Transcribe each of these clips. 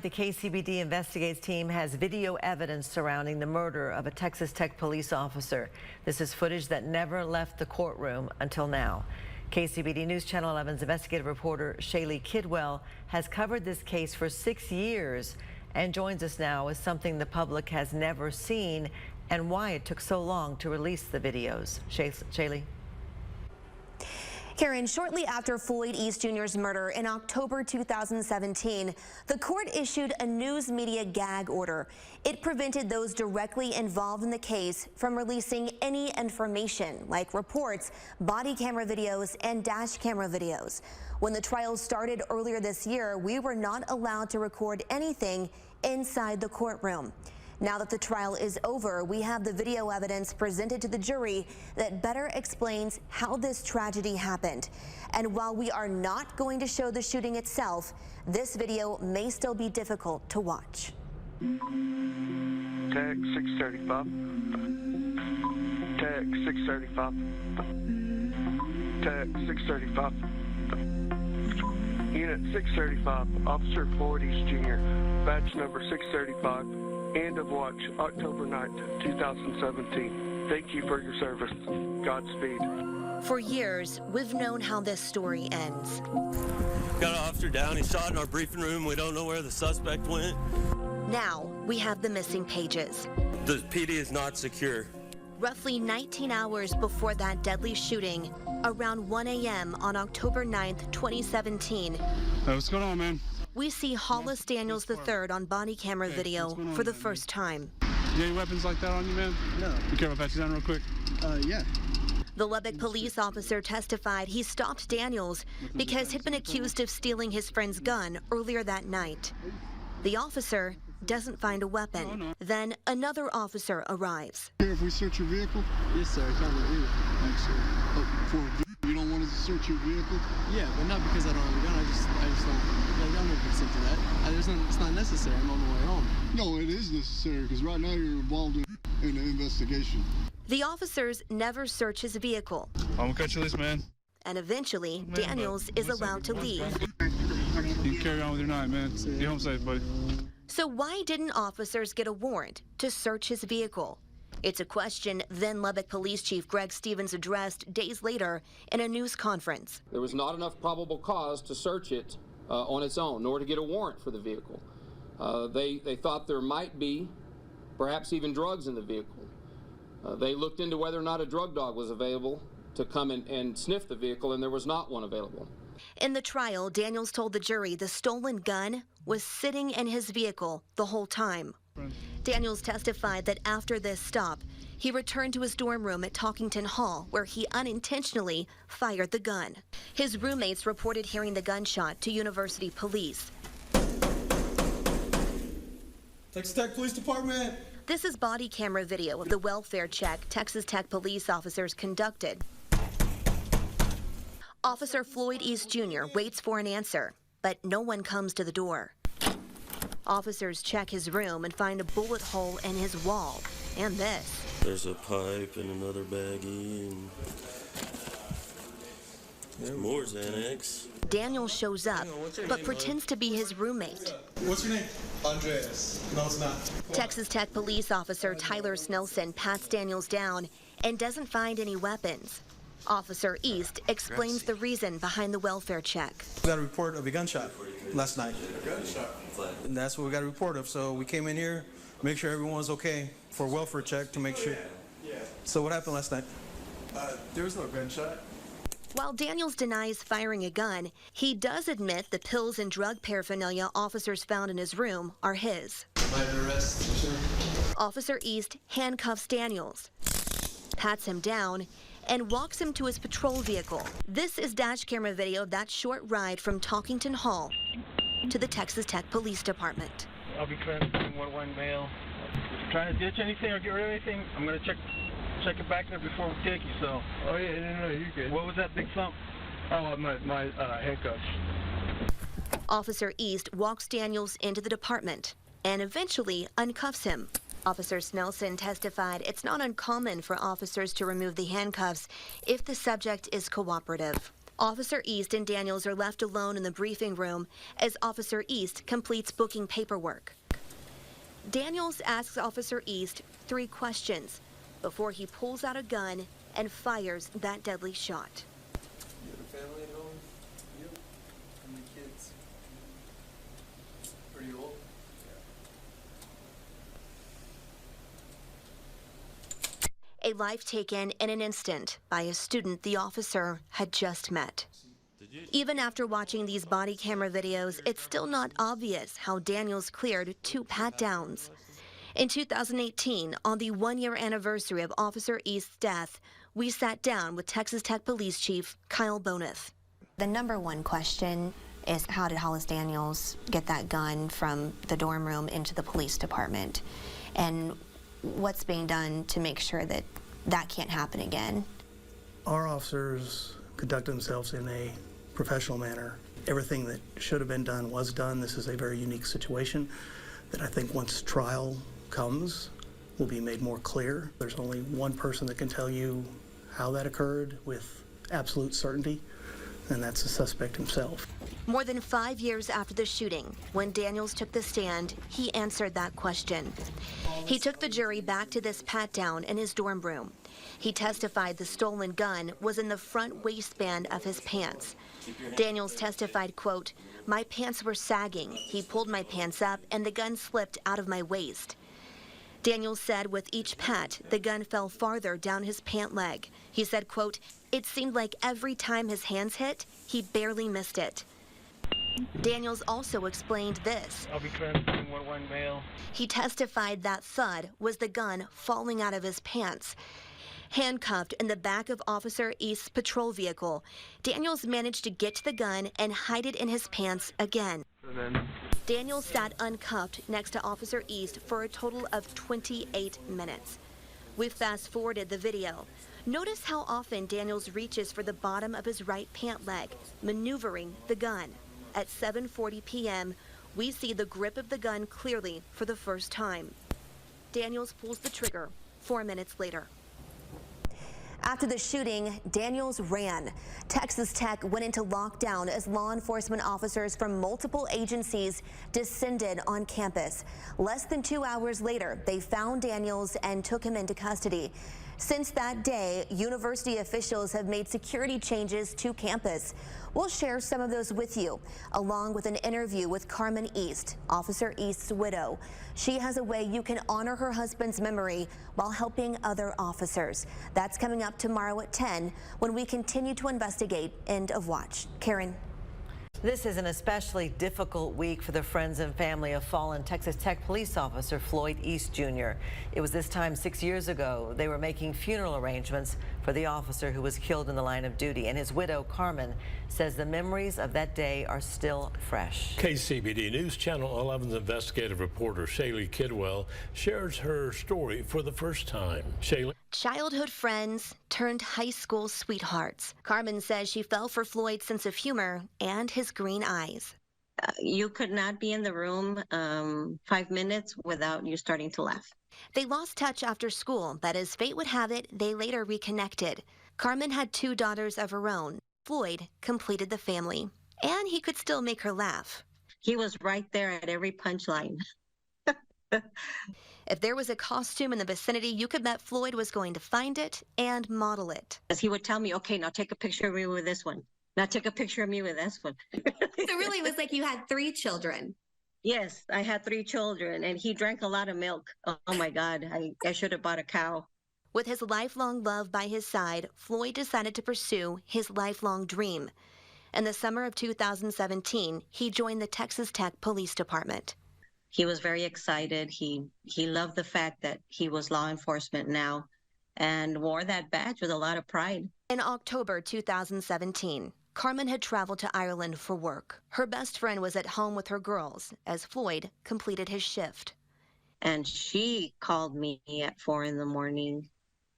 The KCBD Investigates team has video evidence surrounding the murder of a Texas Tech police officer. This is footage that never left the courtroom until now. KCBD News Channel 11's investigative reporter Shaylee Kidwell has covered this case for 6 years and joins us now with something the public has never seen and why it took so long to release the videos. Shaylee. Karen, shortly after Floyd East Jr.'s murder in October 2017, the court issued a news media gag order. It prevented those directly involved in the case from releasing any information like reports, body camera videos, and dash camera videos. When the trial started earlier this year, we were not allowed to record anything inside the courtroom. Now that the trial is over, we have the video evidence presented to the jury that better explains how this tragedy happened. And while we are not going to show the shooting itself, this video may still be difficult to watch. Tech 635. Tech 635. Tech 635. Unit 635, Officer Floyd East Jr., badge number 635. End of watch, October 9th, 2017. Thank you for your service. Godspeed. For years, we've known how this story ends. Got an officer down. He shot in our briefing room. We don't know where the suspect went. Now, we have the missing pages. The PD is not secure. Roughly 19 hours before that deadly shooting, around 1 a.m. on October 9th, 2017. Hey, what's going on, man? We see Hollis Daniels III on body camera video for the first time. You got any weapons like that on you, man? No. You care if I pat you down real quick? Yeah. The Lubbock police officer testified he stopped Daniels because he'd been accused of stealing his friend's gun earlier that night. The officer doesn't find a weapon. Oh, no. Then another officer arrives. Here, if we search your vehicle? Yes, sir. Kind of do. Thanks, sir. Oh, you don't want us to search your vehicle? Yeah, but not because I don't have a gun. I just don't. Like, I'm not consent to that. It's not necessary. I'm on the way home. No, it is necessary because right now you're involved in an investigation. The officers never search his vehicle. I'm gonna cut you loose, man. And eventually, Daniels is allowed to leave. You can carry on with your night, man. Get home safe, buddy. So why didn't officers get a warrant to search his vehicle? It's a question then Lubbock Police Chief Greg Stevens addressed days later in a news conference. There was not enough probable cause to search it on its own, nor to get a warrant for the vehicle. They thought there might be perhaps even drugs in the vehicle. They looked into whether or not a drug dog was available to come and sniff the vehicle, and there was not one available. In the trial, Daniels told the jury the stolen gun was sitting in his vehicle the whole time. Daniels testified that after this stop, he returned to his dorm room at Talkington Hall, where he unintentionally fired the gun. His roommates reported hearing the gunshot to University Police. Texas Tech Police Department. This is body camera video of the welfare check Texas Tech police officers conducted. Officer Floyd East Jr. waits for an answer, but no one comes to the door. Officers check his room and find a bullet hole in his wall, and this. There's a pipe and another baggie, and there's more Xanax. Daniel shows up, but pretends to be his roommate. What's your name? Andreas. No, it's not. Texas Tech police officer Tyler Snelson pats Daniels down and doesn't find any weapons. Officer East explains the reason behind the welfare check. We got a report of a gunshot last night. And that's what we got a report of. So we came in here, make sure everyone's okay for a welfare check to make sure. So what happened last night? There was no gunshot. While Daniels denies firing a gun, he does admit the pills and drug paraphernalia officers found in his room are his. Am I under arrest? Sure. Officer East handcuffs Daniels, pats him down, and walks him to his patrol vehicle. This is dash camera video of that short ride from Talkington Hall to the Texas Tech Police Department. I'll be transferring 1-1 mail. If you're trying to ditch anything or get rid of anything, I'm going to check it back there before we take you, so. Oh, yeah, no, you're good. What was that big thump? Oh, my handcuffs. Officer East walks Daniels into the department and eventually uncuffs him. Officer Snelson testified it's not uncommon for officers to remove the handcuffs if the subject is cooperative. Officer East and Daniels are left alone in the briefing room as Officer East completes booking paperwork. Daniels asks Officer East 3 questions before he pulls out a gun and fires that deadly shot. You have a family at home? You? How many kids? Pretty old? A life taken in an instant by a student the officer had just met. Even after watching these body camera videos, it's still not obvious how Daniels cleared 2 pat-downs. In 2018, on the 1-year anniversary of Officer East's death, we sat down with Texas Tech Police Chief Kyle Boneth. The number 1 question is, how did Hollis Daniels get that gun from the dorm room into the police department? And what's being done to make sure that that can't happen again? Our officers conduct themselves in a professional manner. Everything that should have been done was done. This is a very unique situation that I think once trial comes will be made more clear. There's only one person that can tell you how that occurred with absolute certainty, and that's the suspect himself. More than 5 years after the shooting, when Daniels took the stand, he answered that question. He took the jury back to this pat-down in his dorm room. He testified the stolen gun was in the front waistband of his pants. Daniels testified, quote, "My pants were sagging. He pulled my pants up and the gun slipped out of my waist." Daniels said with each pat, the gun fell farther down his pant leg. He said, quote, "It seemed like every time his hands hit, he barely missed it." Daniels also explained this. I'll be transferring 1-1 male. He testified that thud was the gun falling out of his pants. Handcuffed in the back of Officer East's patrol vehicle, Daniels managed to get to the gun and hide it in his pants again. Daniels sat uncuffed next to Officer East for a total of 28 minutes. We've fast-forwarded the video. Notice how often Daniels reaches for the bottom of his right pant leg, maneuvering the gun. At 7:40 p.m., we see the grip of the gun clearly for the first time. Daniels pulls the trigger 4 minutes later. After the shooting, Daniels ran. Texas Tech went into lockdown as law enforcement officers from multiple agencies descended on campus. Less than 2 hours later, they found Daniels and took him into custody. Since that day, university officials have made security changes to campus. We'll share some of those with you, along with an interview with Carmen East, Officer East's widow. She has a way you can honor her husband's memory while helping other officers. That's coming up tomorrow at 10 when we continue to investigate End of Watch. Karen. This is an especially difficult week for the friends and family of fallen Texas Tech police officer Floyd East Jr. It was this time 6 years ago. They were making funeral arrangements for the officer who was killed in the line of duty, and his widow, Carmen, says the memories of that day are still fresh. KCBD News Channel 11's investigative reporter Shaylee Kidwell shares her story for the first time. Shaylee? Childhood friends turned high school sweethearts. Carmen says she fell for Floyd's sense of humor and his green eyes. You could not be in the room 5 minutes without you starting to laugh. They lost touch after school, but as fate would have it, they later reconnected. Carmen had 2 daughters of her own. Floyd completed the family, and he could still make her laugh. He was right there at every punchline. If there was a costume in the vicinity, you could bet Floyd was going to find it and model it. As he would tell me, okay, now take a picture of me with this one. Now take a picture of me with this one. So really it was like you had 3 children. Yes, I had 3 children, and he drank a lot of milk. Oh my God, I should have bought a cow. With his lifelong love by his side, Floyd decided to pursue his lifelong dream. In the summer of 2017, he joined the Texas Tech Police Department. He was very excited. He loved the fact that he was law enforcement now and wore that badge with a lot of pride. In October 2017, Carmen had traveled to Ireland for work. Her best friend was at home with her girls as Floyd completed his shift. And she called me at 4 in the morning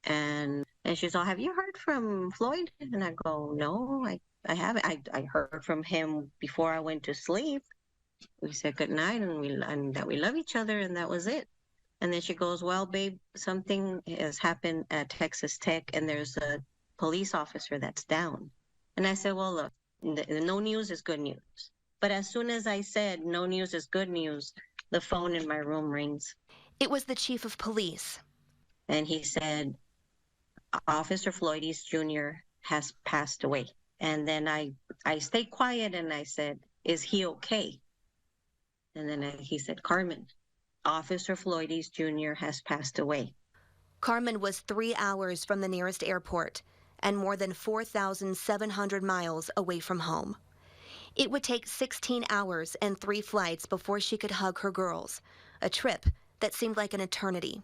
and she said, "Have you heard from Floyd?" And I go, "No, I haven't. I heard from him before I went to sleep. We said goodnight and that we love each other, and that was it." And then she goes, "Well, babe, something has happened at Texas Tech and there's a police officer that's down." And I said, well, look, no news is good news. But as soon as I said no news is good news, the phone in my room rings. It was the chief of police. And he said, Officer Floyd East Jr. has passed away. And then I stayed quiet and I said, is he okay? And then he said, Carmen, Officer Floyd East Jr. has passed away. Carmen was 3 hours from the nearest airport and more than 4,700 miles away from home. It would take 16 hours and 3 flights before she could hug her girls, a trip that seemed like an eternity.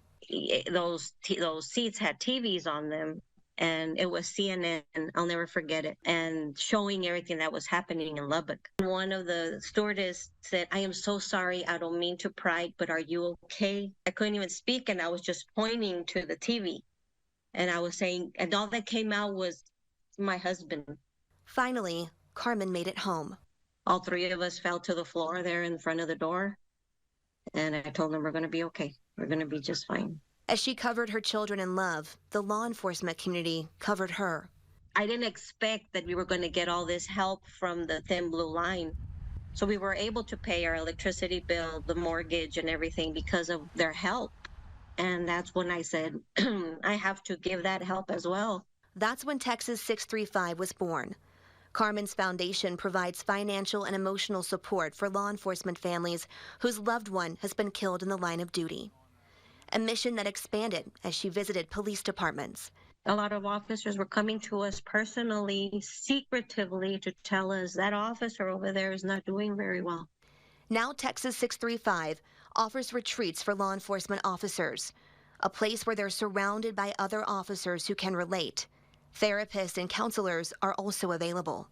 Those seats had TVs on them, and it was CNN, I'll never forget it, and showing everything that was happening in Lubbock. One of the stewardess said, I am so sorry, I don't mean to pry, but are you okay? I couldn't even speak, and I was just pointing to the TV. And I was saying, and all that came out was my husband. Finally, Carmen made it home. All 3 of us fell to the floor there in front of the door. And I told them, we're going to be okay. We're going to be just fine. As she covered her children in love, the law enforcement community covered her. I didn't expect that we were going to get all this help from the Thin Blue Line. So we were able to pay our electricity bill, the mortgage and everything because of their help. And that's when I said, I have to give that help as well. That's when Texas 635 was born. Carmen's foundation provides financial and emotional support for law enforcement families whose loved one has been killed in the line of duty. A mission that expanded as she visited police departments. A lot of officers were coming to us personally, secretively, to tell us that officer over there is not doing very well. Now Texas 635 offers retreats for law enforcement officers, a place where they're surrounded by other officers who can relate. Therapists and counselors are also available.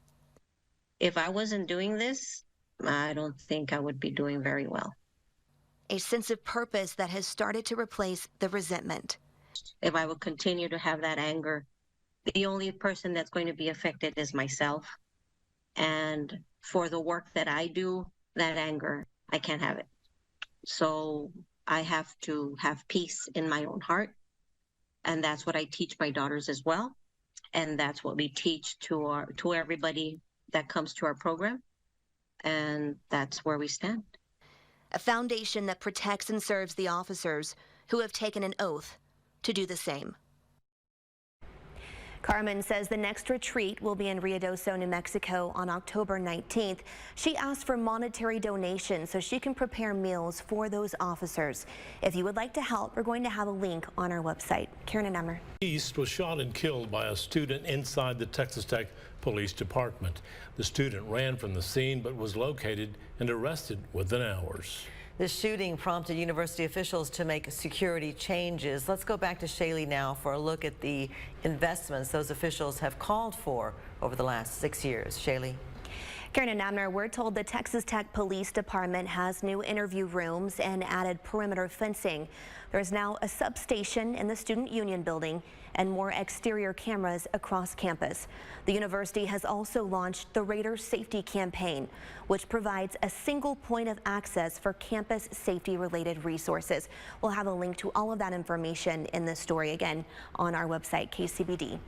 If I wasn't doing this, I don't think I would be doing very well. A sense of purpose that has started to replace the resentment. If I would continue to have that anger, the only person that's going to be affected is myself. And for the work that I do, that anger, I can't have it. So I have to have peace in my own heart. And that's what I teach my daughters as well. And that's what we teach to everybody that comes to our program. And that's where we stand. A foundation that protects and serves the officers who have taken an oath to do the same. Carmen says the next retreat will be in Ruidoso, New Mexico on October 19th. She asked for monetary donations so she can prepare meals for those officers. If you would like to help, we're going to have a link on our website. Karen and Emmer. East was shot and killed by a student inside the Texas Tech Police Department. The student ran from the scene but was located and arrested within hours. The shooting prompted university officials to make security changes. Let's go back to Shaylee now for a look at the investments those officials have called for over the last 6 years. Shaylee. Karen and Abner, we're told the Texas Tech Police Department has new interview rooms and added perimeter fencing. There's now a substation in the Student Union building and more exterior cameras across campus. The university has also launched the Raider Safety Campaign, which provides a single point of access for campus safety-related resources. We'll have a link to all of that information in this story again on our website, kcbd.com.